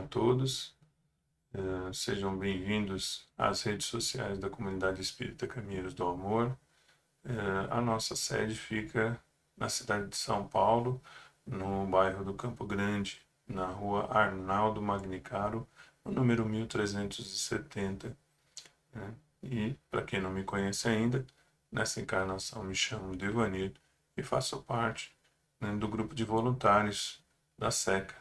todos. Sejam bem-vindos às redes sociais da Comunidade Espírita Caminheiros do Amor. A nossa sede fica na cidade de São Paulo, no bairro do Campo Grande, na rua Arnaldo Magnicaro, no número 1370. E, para quem não me conhece ainda, nessa encarnação me chamo Devanir e faço parte, do grupo de voluntários da SECA,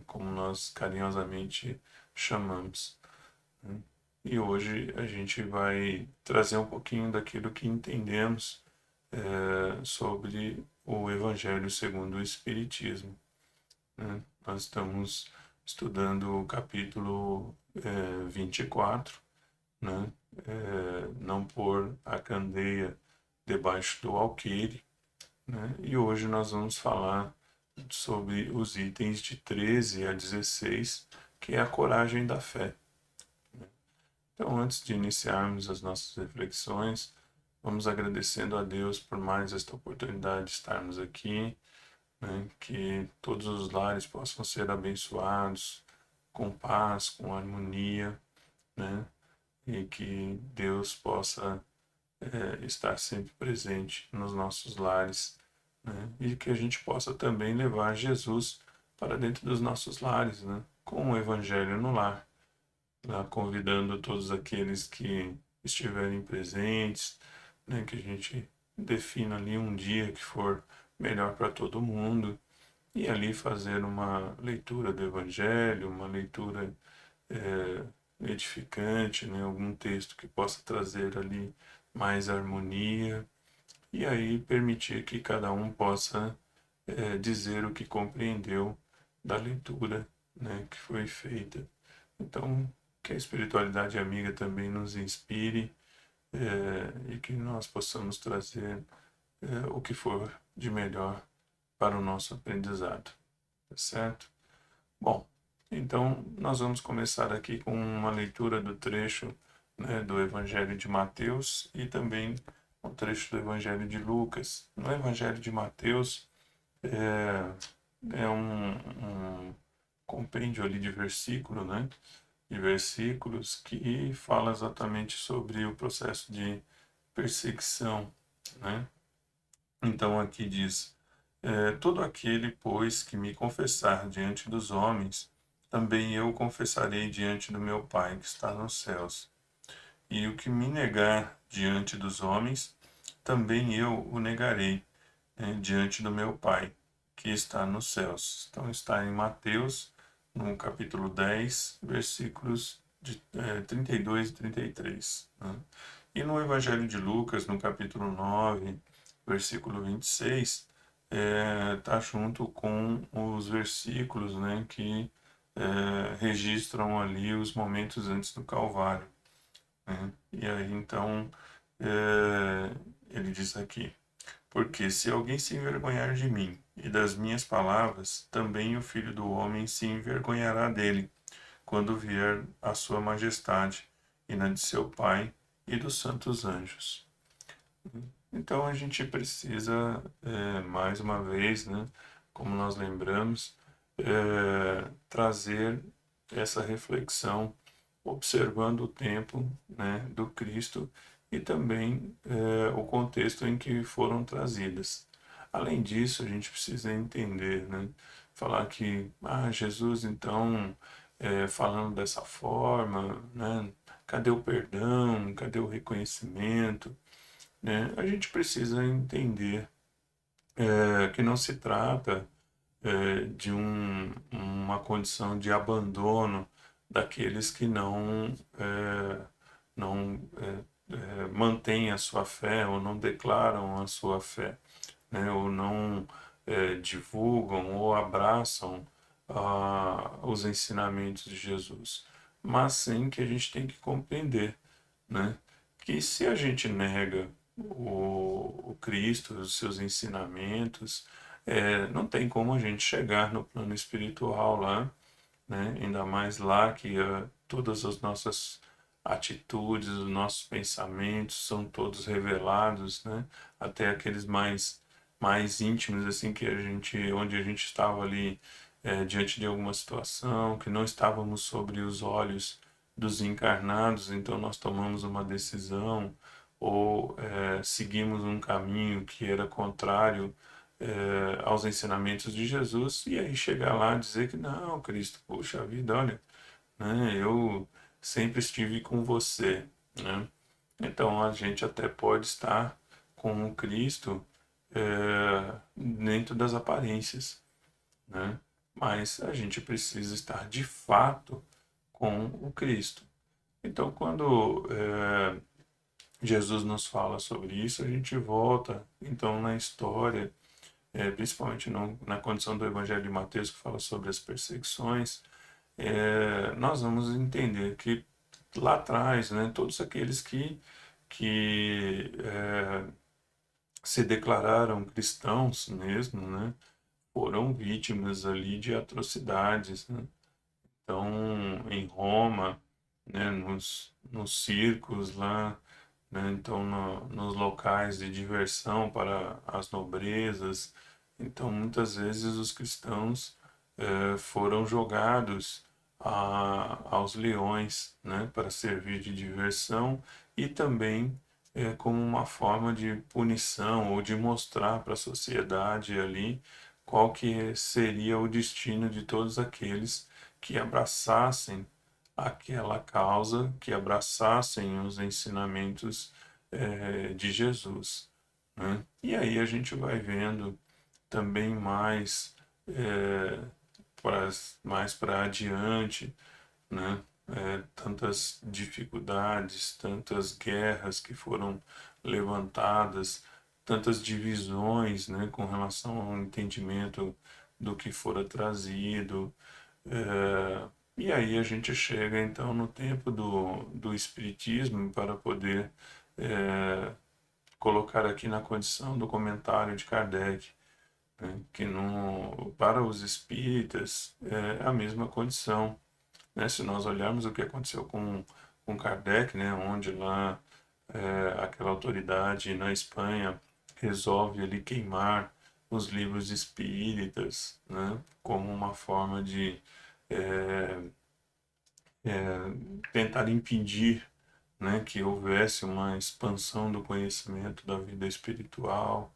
como nós carinhosamente chamamos. E hoje a gente vai trazer um pouquinho daquilo que entendemos sobre o Evangelho segundo o Espiritismo. Nós estamos estudando o capítulo 24, não pôr a candeia debaixo do alqueire, e hoje nós vamos falar sobre os itens de 13 a 16, que é a coragem da fé. Então, antes de iniciarmos as nossas reflexões, vamos agradecendo a Deus por mais esta oportunidade de estarmos aqui, que todos os lares possam ser abençoados com paz, com harmonia, e que Deus possa estar sempre presente nos nossos lares, e que a gente possa também levar Jesus para dentro dos nossos lares, com o Evangelho no lar, convidando todos aqueles que estiverem presentes, que a gente defina ali um dia que for melhor para todo mundo, e ali fazer uma leitura do Evangelho, uma leitura edificante, algum texto que possa trazer ali mais harmonia, e aí permitir que cada um possa dizer o que compreendeu da leitura, que foi feita. Então, que a espiritualidade amiga também nos inspire e que nós possamos trazer o que for de melhor para o nosso aprendizado, tá certo? Bom, então nós vamos começar aqui com uma leitura do trecho do Evangelho de Mateus e também um trecho do Evangelho de Lucas. No Evangelho de Mateus é um compêndio ali de versículo, de versículos que fala exatamente sobre o processo de perseguição, Então aqui diz: todo aquele, pois, que me confessar diante dos homens, também eu confessarei diante do meu Pai que está nos céus. E o que me negar diante dos homens, também eu o negarei diante do meu Pai que está nos céus. Então está em Mateus, no capítulo 10, versículos de 32 e 33. E no Evangelho de Lucas, no capítulo 9, versículo 26, está junto com os versículos que registram ali os momentos antes do Calvário. E aí então ele diz aqui: porque se alguém se envergonhar de mim e das minhas palavras, também o Filho do Homem se envergonhará dele, quando vier a sua majestade, e na de seu Pai e dos santos anjos. Então a gente precisa, mais uma vez, como nós lembramos, trazer essa reflexão, observando o tempo do Cristo e também o contexto em que foram trazidas. Além disso, a gente precisa entender, falar que Jesus, então, falando dessa forma, cadê o perdão, cadê o reconhecimento? A gente precisa entender que não se trata de uma condição de abandono daqueles que não mantêm a sua fé ou não declaram a sua fé, ou não divulgam ou abraçam os ensinamentos de Jesus, mas sim que a gente tem que compreender, que se a gente nega o Cristo, os seus ensinamentos, não tem como a gente chegar no plano espiritual lá, ainda mais lá que todas as nossas atitudes, os nossos pensamentos são todos revelados, até aqueles mais íntimos, assim, que onde a gente estava ali diante de alguma situação, que não estávamos sobre os olhos dos encarnados, então nós tomamos uma decisão ou seguimos um caminho que era contrário aos ensinamentos de Jesus, e aí chegar lá e dizer que não, Cristo, puxa vida, olha, né, eu sempre estive com você, né? Então a gente até pode estar com o Cristo dentro das aparências, né? Mas a gente precisa estar de fato com o Cristo. Então, quando Jesus nos fala sobre isso, a gente volta então na história, principalmente na condição do Evangelho de Mateus, que fala sobre as perseguições, nós vamos entender que lá atrás, né, todos aqueles que se declararam cristãos mesmo, né, foram vítimas ali de atrocidades, né? Então, em Roma, né, nos circos lá, né, então nos locais de diversão para as nobrezas, então muitas vezes os cristãos foram jogados aos leões, né, para servir de diversão e também como uma forma de punição ou de mostrar para a sociedade ali qual que seria o destino de todos aqueles que abraçassem aquela causa, que abraçassem os ensinamentos de Jesus, né? E aí a gente vai vendo também mais para adiante, né? Tantas dificuldades, tantas guerras que foram levantadas, tantas divisões, né, com relação ao entendimento do que fora trazido. E aí a gente chega então no tempo do Espiritismo para poder colocar aqui na condição do comentário de Kardec, né, que para os espíritas é a mesma condição, né? Se nós olharmos o que aconteceu com Kardec, né, onde lá aquela autoridade na Espanha resolve ali queimar os livros espíritas, né, como uma forma de tentar impedir, né, que houvesse uma expansão do conhecimento da vida espiritual.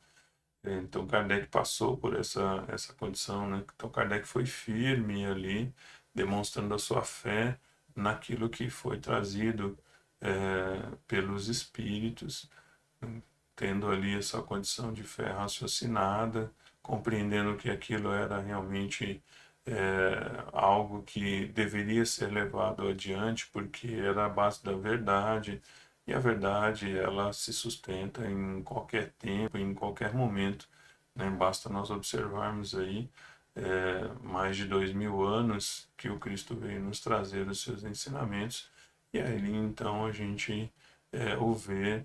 Então Kardec passou por essa condição, né? Então Kardec foi firme ali, demonstrando a sua fé naquilo que foi trazido pelos espíritos, tendo ali essa condição de fé raciocinada, compreendendo que aquilo era realmente algo que deveria ser levado adiante, porque era a base da verdade, e a verdade ela se sustenta em qualquer tempo, em qualquer momento, né? Basta nós observarmos aí mais de 2000 anos que o Cristo veio nos trazer os seus ensinamentos, e aí então a gente o vê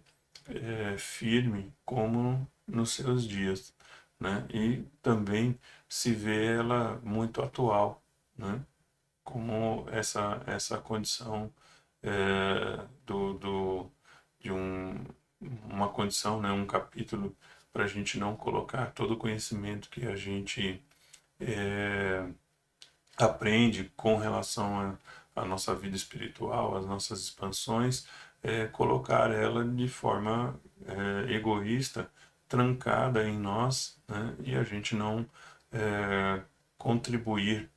firme como nos seus dias, né? E também se vê ela muito atual, né? Como essa condição de uma condição, né? Um capítulo para a gente não colocar todo o conhecimento que a gente aprende com relação à nossa vida espiritual, às nossas expansões, colocar ela de forma egoísta, trancada em nós, né? E a gente não contribuir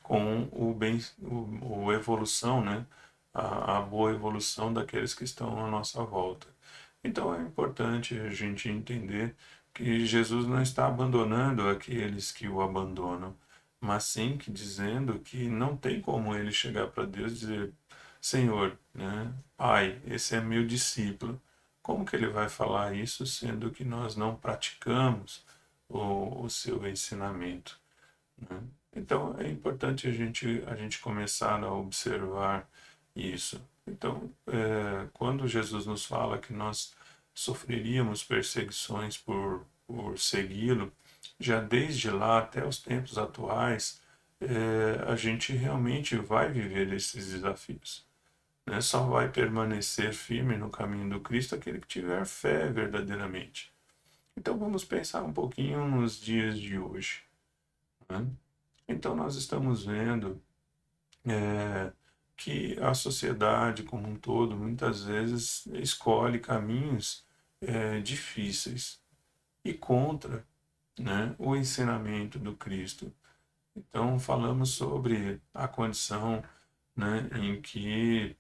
com o evolução, né? A boa evolução daqueles que estão à nossa volta. Então é importante a gente entender que Jesus não está abandonando aqueles que o abandonam, mas sim que dizendo que não tem como ele chegar para Deus e dizer: Senhor, né, Pai, esse é meu discípulo. Como que ele vai falar isso sendo que nós não praticamos o seu ensinamento, né? Então é importante a gente começar a observar isso. Então, quando Jesus nos fala que nós sofreríamos perseguições por segui-lo, já desde lá até os tempos atuais, a gente realmente vai viver esses desafios, né? Só vai permanecer firme no caminho do Cristo aquele que tiver fé verdadeiramente. Então vamos pensar um pouquinho nos dias de hoje, né? Então nós estamos vendo que a sociedade como um todo muitas vezes escolhe caminhos difíceis e contra, né, o ensinamento do Cristo. Então falamos sobre a condição, né, em que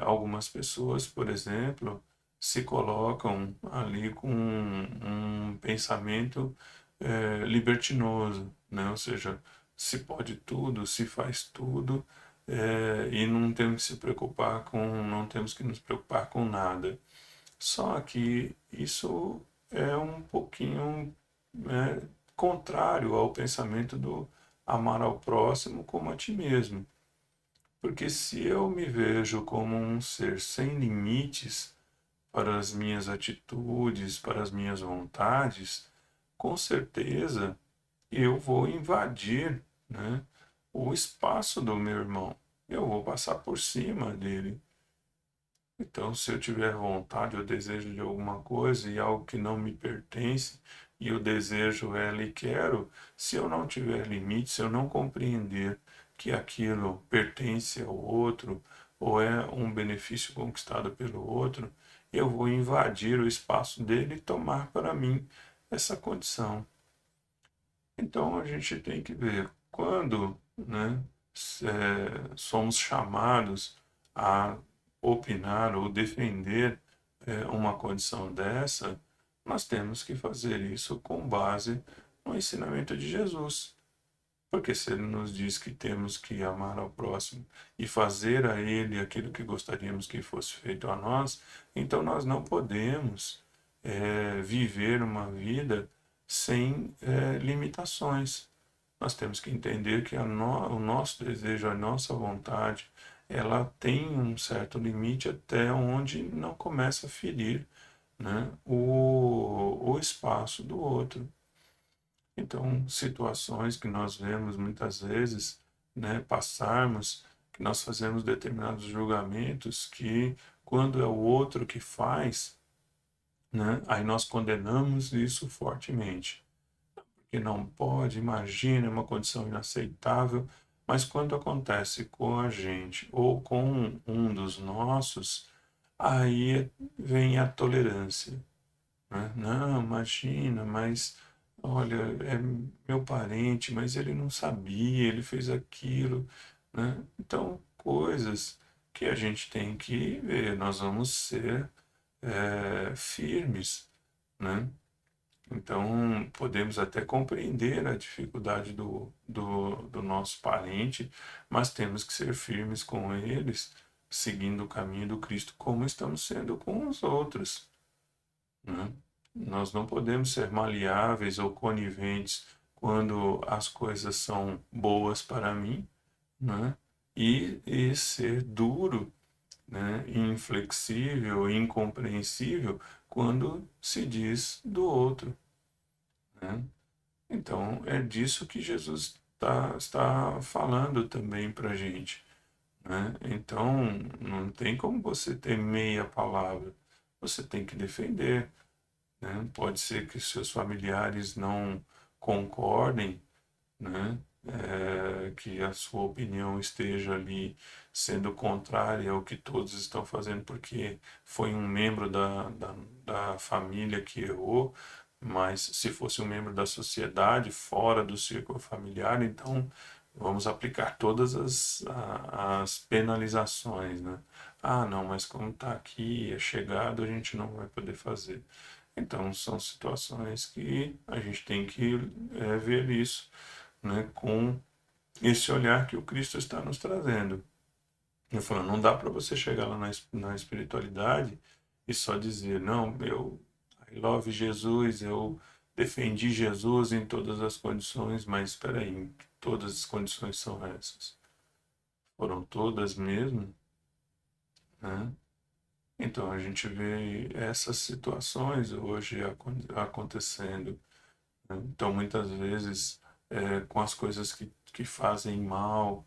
algumas pessoas, por exemplo, se colocam ali com um pensamento libertinoso, né? Ou seja, se pode tudo, se faz tudo, e não temos que se preocupar com, não temos que nos preocupar com nada. Só que isso é um pouquinho contrário ao pensamento do amar ao próximo como a ti mesmo. Porque se eu me vejo como um ser sem limites para as minhas atitudes, para as minhas vontades, com certeza eu vou invadir, né, o espaço do meu irmão. Eu vou passar por cima dele. Então, se eu tiver vontade ou desejo de alguma coisa e algo que não me pertence, e eu desejo ela e quero, se eu não tiver limite, se eu não compreender que aquilo pertence ao outro ou é um benefício conquistado pelo outro, eu vou invadir o espaço dele e tomar para mim essa condição. Então a gente tem que ver quando, né, somos chamados a opinar ou defender uma condição dessa, nós temos que fazer isso com base no ensinamento de Jesus. Porque se ele nos diz que temos que amar ao próximo e fazer a ele aquilo que gostaríamos que fosse feito a nós, então nós não podemos viver uma vida sem limitações. Nós temos que entender que o nosso desejo, a nossa vontade, ela tem um certo limite até onde não começa a ferir, né, o espaço do outro. Então, situações que nós vemos muitas vezes, né, passarmos, que nós fazemos determinados julgamentos que, quando é o outro que faz, né, aí nós condenamos isso fortemente. Que não pode, imagina, é uma condição inaceitável, mas quando acontece com a gente ou com um dos nossos, aí vem a tolerância, né? Não, imagina, mas olha, é meu parente, mas ele não sabia, ele fez aquilo, né? Então, coisas que a gente tem que ver, nós vamos ser firmes, né? Então, podemos até compreender a dificuldade do nosso parente, mas temos que ser firmes com eles, seguindo o caminho do Cristo, como estamos sendo com os outros, né? Nós não podemos ser maleáveis ou coniventes quando as coisas são boas para mim, né? E ser duro, né? Inflexível, incompreensível quando se diz do outro, né? Então, é disso que Jesus está falando também para a gente, né? Então, não tem como você ter meia palavra, você tem que defender, né? Pode ser que seus familiares não concordem, né? Que a sua opinião esteja ali sendo contrária ao que todos estão fazendo, porque foi um membro da família que errou, mas se fosse um membro da sociedade, fora do círculo familiar, então vamos aplicar todas as penalizações, né? Ah, não, mas como está aqui, é chegado, a gente não vai poder fazer. Então, são situações que a gente tem que ver isso, né, com esse olhar que o Cristo está nos trazendo. Eu falo, não dá para você chegar lá na espiritualidade e só dizer, não, eu I love Jesus, eu defendi Jesus em todas as condições, mas espera aí, todas as condições são essas? Foram todas mesmo, né? Então a gente vê essas situações hoje acontecendo, né? Então muitas vezes com as coisas que fazem mal,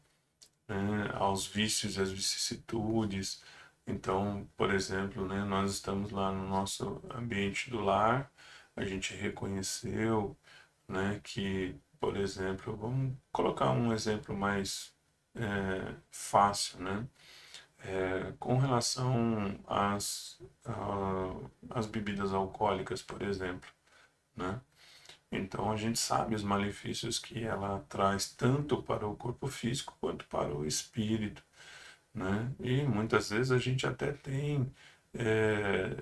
né, aos vícios e às vicissitudes. Então, por exemplo, né, nós estamos lá no nosso ambiente do lar, a gente reconheceu, né, que por exemplo, vamos colocar um exemplo mais fácil, né? Com relação às bebidas alcoólicas, por exemplo, né? Então a gente sabe os malefícios que ela traz tanto para o corpo físico quanto para o espírito, né? E muitas vezes a gente até tem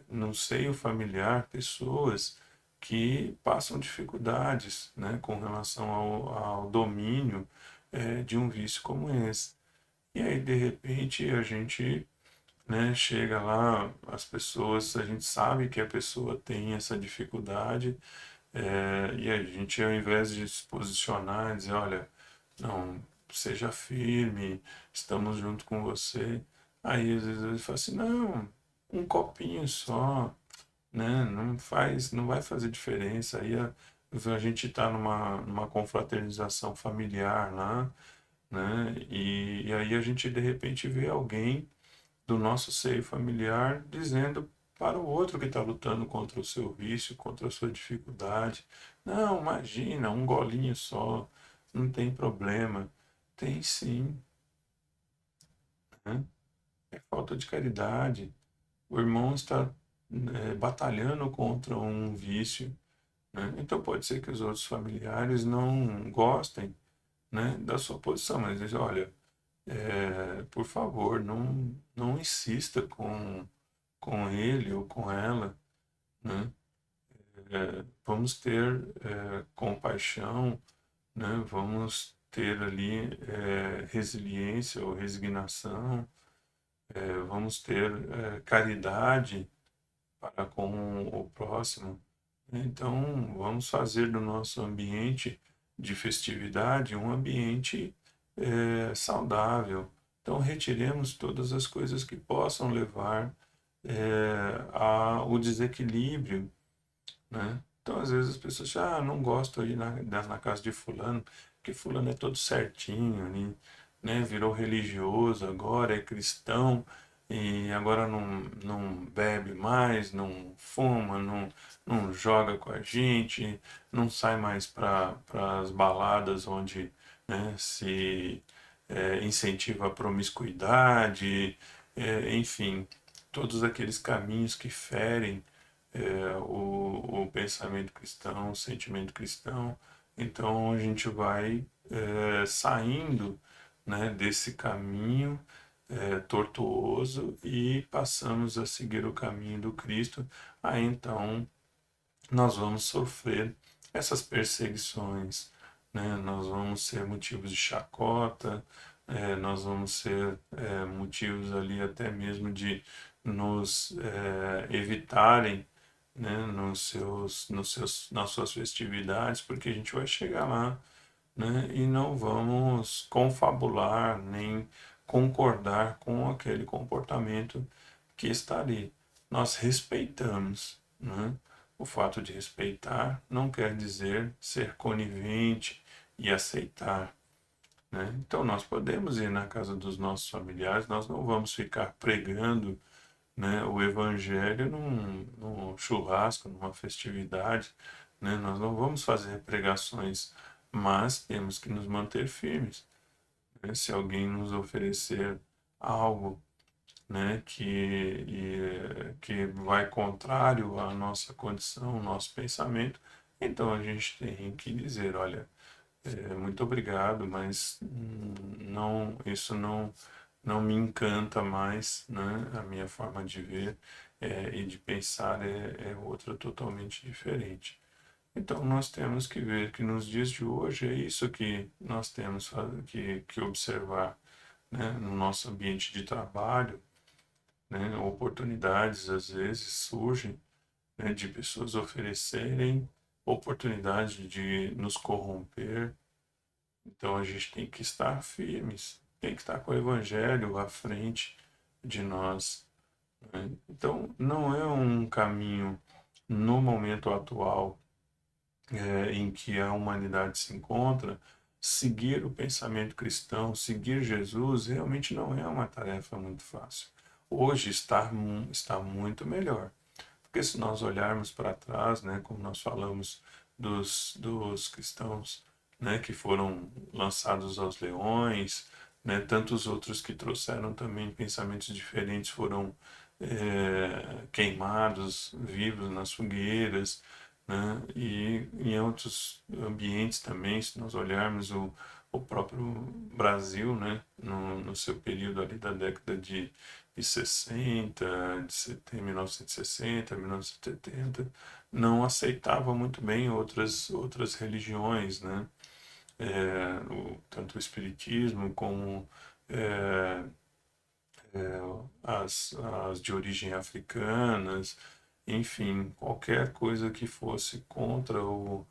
no seio familiar pessoas que passam dificuldades, né, com relação ao domínio de um vício como esse. E aí, de repente, a gente, né, chega lá, as pessoas, a gente sabe que a pessoa tem essa dificuldade, e a gente, ao invés de se posicionar e dizer, olha, não, seja firme, estamos junto com você. Aí às vezes ele fala assim, não, um copinho só, né? Não vai fazer diferença. Aí a gente está numa confraternização familiar lá, né? E aí a gente de repente vê alguém do nosso seio familiar dizendo para o outro que está lutando contra o seu vício, contra a sua dificuldade, não, imagina, um golinho só, não tem problema. Tem sim, né? É falta de caridade. O irmão está batalhando contra um vício, né? Então pode ser que os outros familiares não gostem, né, da sua posição, mas dizem, olha, por favor, não insista com ele ou com ela, né? Vamos ter compaixão, né? Vamos ter ali resiliência ou resignação, vamos ter caridade para com o próximo. Então, vamos fazer do nosso ambiente de festividade um ambiente saudável. Então, retiremos todas as coisas que possam levar ao desequilíbrio, né? Então, às vezes as pessoas dizem, não gosto de ir na casa de fulano, porque fulano é todo certinho, né? Virou religioso agora, é cristão, e agora não bebe mais, não fuma, não joga com a gente, não sai mais para as baladas onde, né, se incentiva a promiscuidade, enfim, todos aqueles caminhos que ferem o pensamento cristão, o sentimento cristão. Então a gente vai saindo, né, desse caminho tortuoso e passamos a seguir o caminho do Cristo. Aí então nós vamos sofrer essas perseguições, né? Nós vamos ser motivos de chacota, nós vamos ser motivos ali até mesmo de nos evitarem, né, nas suas festividades, porque a gente vai chegar lá, né, e não vamos confabular nem concordar com aquele comportamento que está ali. Nós respeitamos, né? O fato de respeitar não quer dizer ser conivente e aceitar, né? Então nós podemos ir na casa dos nossos familiares, nós não vamos ficar pregando, né, o evangelho num churrasco, numa festividade, né? Nós não vamos fazer pregações, mas temos que nos manter firmes, né? Se alguém nos oferecer algo, né, que vai contrário à nossa condição, ao nosso pensamento, então a gente tem que dizer, olha, muito obrigado, mas não, isso não me encanta mais, né? A minha forma de ver e de pensar é outra totalmente diferente. Então nós temos que ver que nos dias de hoje é isso que nós temos que observar, né? No nosso ambiente de trabalho, né? Oportunidades às vezes surgem, né, de pessoas oferecerem oportunidade de nos corromper. Então a gente tem que estar firmes, tem que estar com o Evangelho à frente de nós, né? Então não é um caminho no momento atual em que a humanidade se encontra, seguir o pensamento cristão, seguir Jesus, realmente não é uma tarefa muito fácil. Hoje está muito melhor, porque se nós olharmos para trás, né, como nós falamos dos cristãos né, que foram lançados aos leões, né, tantos outros que trouxeram também pensamentos diferentes foram queimados vivos nas fogueiras, né, e em outros ambientes também, se nós olharmos o próprio Brasil, né, no seu período ali da década de 60, de 1960, 1970, não aceitava muito bem outras religiões, né? Tanto o espiritismo como é, as de origem africanas, enfim, qualquer coisa que fosse contra o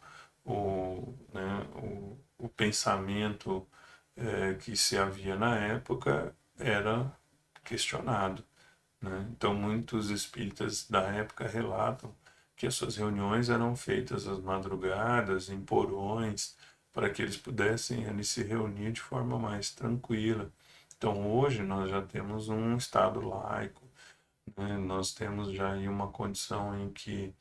pensamento que se havia na época era questionado, né? Então, muitos espíritas da época relatam que as suas reuniões eram feitas às madrugadas, em porões, para que eles pudessem ali se reunir de forma mais tranquila. Então, hoje nós já temos um Estado laico, né? Nós temos já aí uma condição em que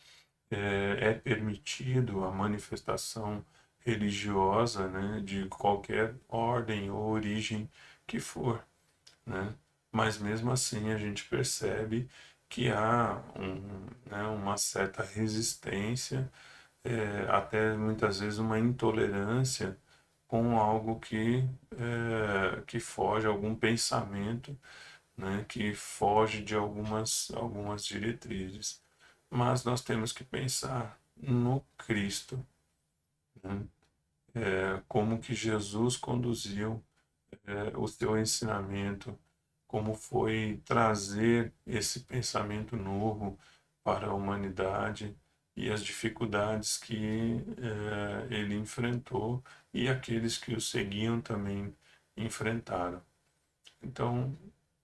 é permitido a manifestação religiosa, né, de qualquer ordem ou origem que for, né? Mas mesmo assim a gente percebe que há né, uma certa resistência, até muitas vezes uma intolerância com algo que foge, algum pensamento, né, que foge de algumas diretrizes. Mas nós temos que pensar no Cristo, né? Como que Jesus conduziu o seu ensinamento, como foi trazer esse pensamento novo para a humanidade e as dificuldades que ele enfrentou e aqueles que o seguiam também enfrentaram. Então,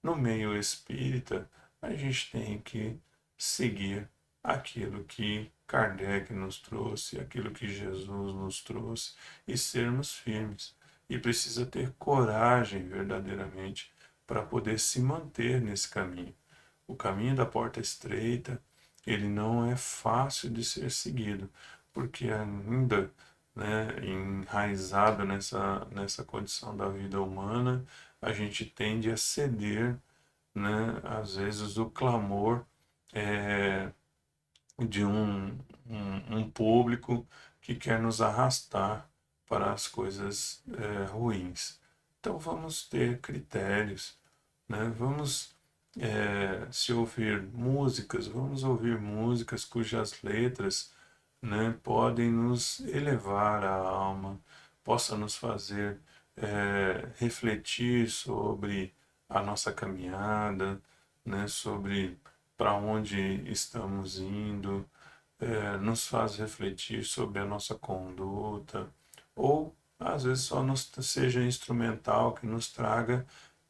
no meio espírita, a gente tem que seguir aquilo que Kardec nos trouxe, aquilo que Jesus nos trouxe e sermos firmes. E precisa ter coragem verdadeiramente para poder se manter nesse caminho. O caminho da porta estreita, ele não é fácil de ser seguido, porque ainda, né, enraizado nessa condição da vida humana, a gente tende a ceder, né, às vezes o clamor é, de um público que quer nos arrastar para as coisas ruins. Então vamos ter critérios, né? Vamos se ouvir músicas, vamos ouvir músicas cujas letras, né, podem nos elevar a alma, possa nos fazer refletir sobre a nossa caminhada, né, sobre para onde estamos indo, nos faz refletir sobre a nossa conduta, ou às vezes só nos seja instrumental que nos traga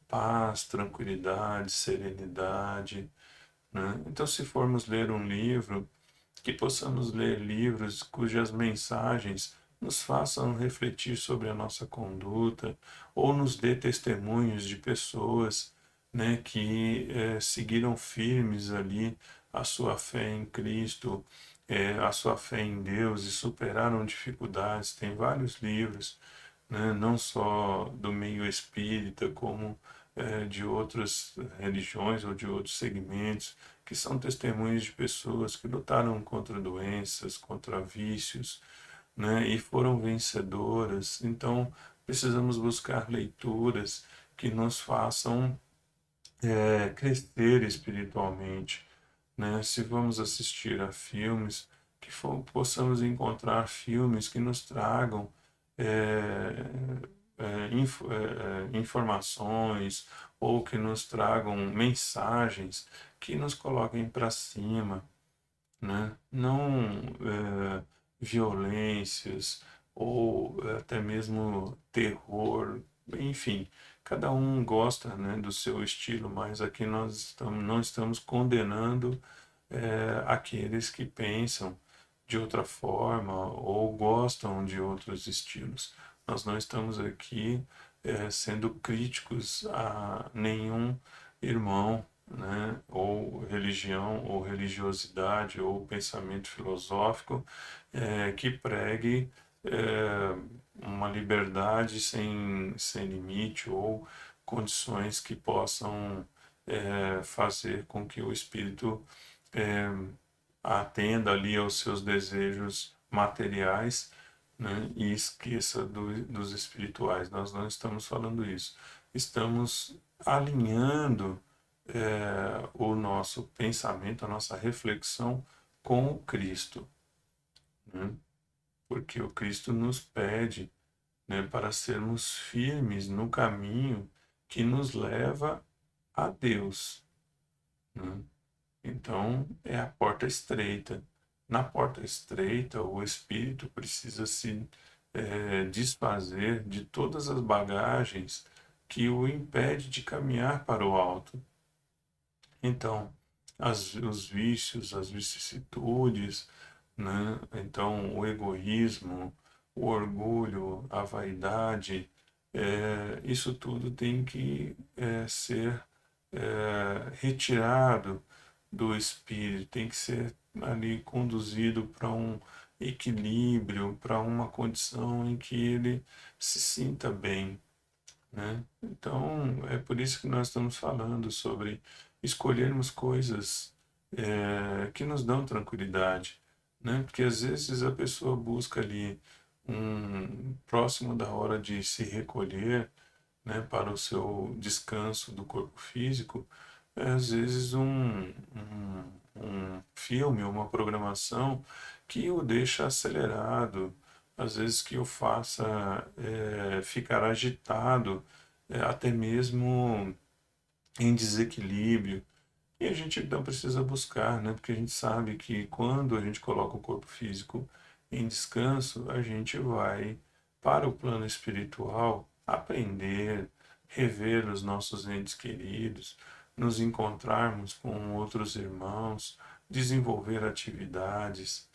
paz, tranquilidade, serenidade, né? Então, se formos ler um livro, que possamos ler livros cujas mensagens nos façam refletir sobre a nossa conduta, ou nos dê testemunhos de pessoas, né, que seguiram firmes ali a sua fé em Cristo, a sua fé em Deus e superaram dificuldades. Tem vários livros, né, não só do meio espírita, como de outras religiões ou de outros segmentos, que são testemunhos de pessoas que lutaram contra doenças, contra vícios, né, e foram vencedoras. Então, precisamos buscar leituras que nos façam crescer espiritualmente, né? Se vamos assistir a filmes, que possamos encontrar filmes que nos tragam é, informações ou que nos tragam mensagens que nos coloquem para cima, né? Não violências ou até mesmo terror, enfim, cada um gosta, né, do seu estilo, mas aqui nós não estamos condenando aqueles que pensam de outra forma ou gostam de outros estilos. Nós não estamos aqui sendo críticos a nenhum irmão, né, ou religião, ou religiosidade, ou pensamento filosófico que pregue uma liberdade sem limite ou condições que possam fazer com que o espírito é, atenda ali aos seus desejos materiais, né, e esqueça dos espirituais. Nós não estamos falando isso. Estamos alinhando o nosso pensamento, a nossa reflexão com o Cristo, né? Porque o Cristo nos pede, né, para sermos firmes no caminho que nos leva a Deus, né? Então, é a porta estreita. Na porta estreita, o espírito precisa se desfazer de todas as bagagens que o impede de caminhar para o alto. Então, os vícios, as vicissitudes, né? Então, o egoísmo, o orgulho, a vaidade, isso tudo tem que ser retirado do espírito, tem que ser ali conduzido para um equilíbrio, para uma condição em que ele se sinta bem, né? Então, é por isso que nós estamos falando sobre escolhermos coisas que nos dão tranquilidade, né? Porque às vezes a pessoa busca ali próximo da hora de se recolher, né, para o seu descanso do corpo físico, às vezes um filme, uma programação que o deixa acelerado, às vezes que o faça ficar agitado, até mesmo em desequilíbrio. E a gente então precisa buscar, né? Porque a gente sabe que quando a gente coloca o corpo físico em descanso, a gente vai para o plano espiritual aprender, rever os nossos entes queridos, nos encontrarmos com outros irmãos, desenvolver atividades,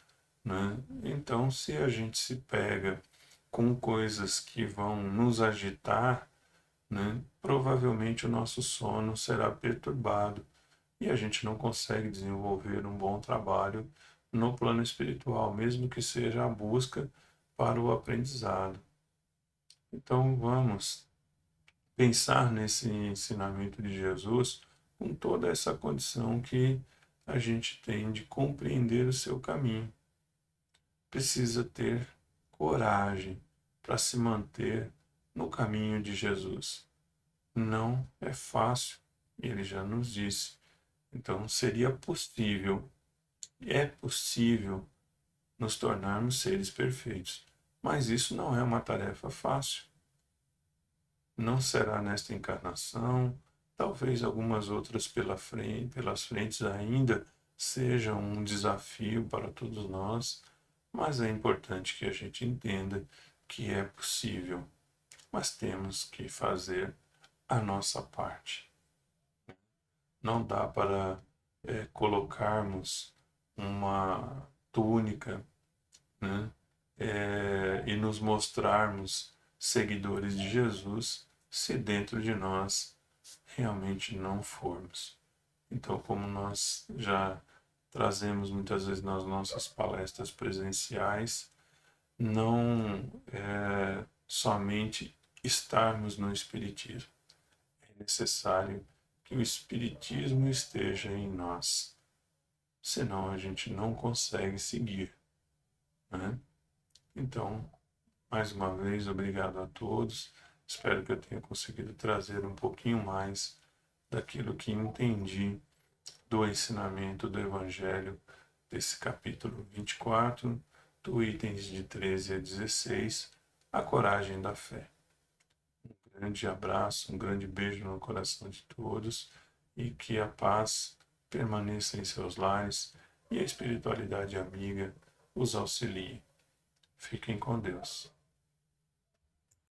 né? Então, se a gente se pega com coisas que vão nos agitar, né, provavelmente o nosso sono será perturbado e a gente não consegue desenvolver um bom trabalho no plano espiritual, mesmo que seja a busca para o aprendizado. Então vamos pensar nesse ensinamento de Jesus com toda essa condição que a gente tem de compreender o seu caminho. Precisa ter coragem para se manter no caminho de Jesus. Não é fácil, ele já nos disse. Então seria possível, é possível nos tornarmos seres perfeitos, mas isso não é uma tarefa fácil. Não será nesta encarnação, talvez algumas outras pelas frentes ainda sejam um desafio para todos nós, mas é importante que a gente entenda que é possível, mas temos que fazer a nossa parte. Não dá para colocarmos uma túnica, né, e nos mostrarmos seguidores de Jesus se dentro de nós realmente não formos. Então, como nós já trazemos muitas vezes nas nossas palestras presenciais, não somente estarmos no Espiritismo, é necessário que o Espiritismo esteja em nós, senão a gente não consegue seguir, né? Então, mais uma vez, obrigado a todos. Espero que eu tenha conseguido trazer um pouquinho mais daquilo que entendi do ensinamento do Evangelho desse capítulo 24, do itens de 13 a 16, a coragem da fé. Um grande abraço, um grande beijo no coração de todos e que a paz permaneça em seus lares e a espiritualidade amiga os auxilie. Fiquem com Deus.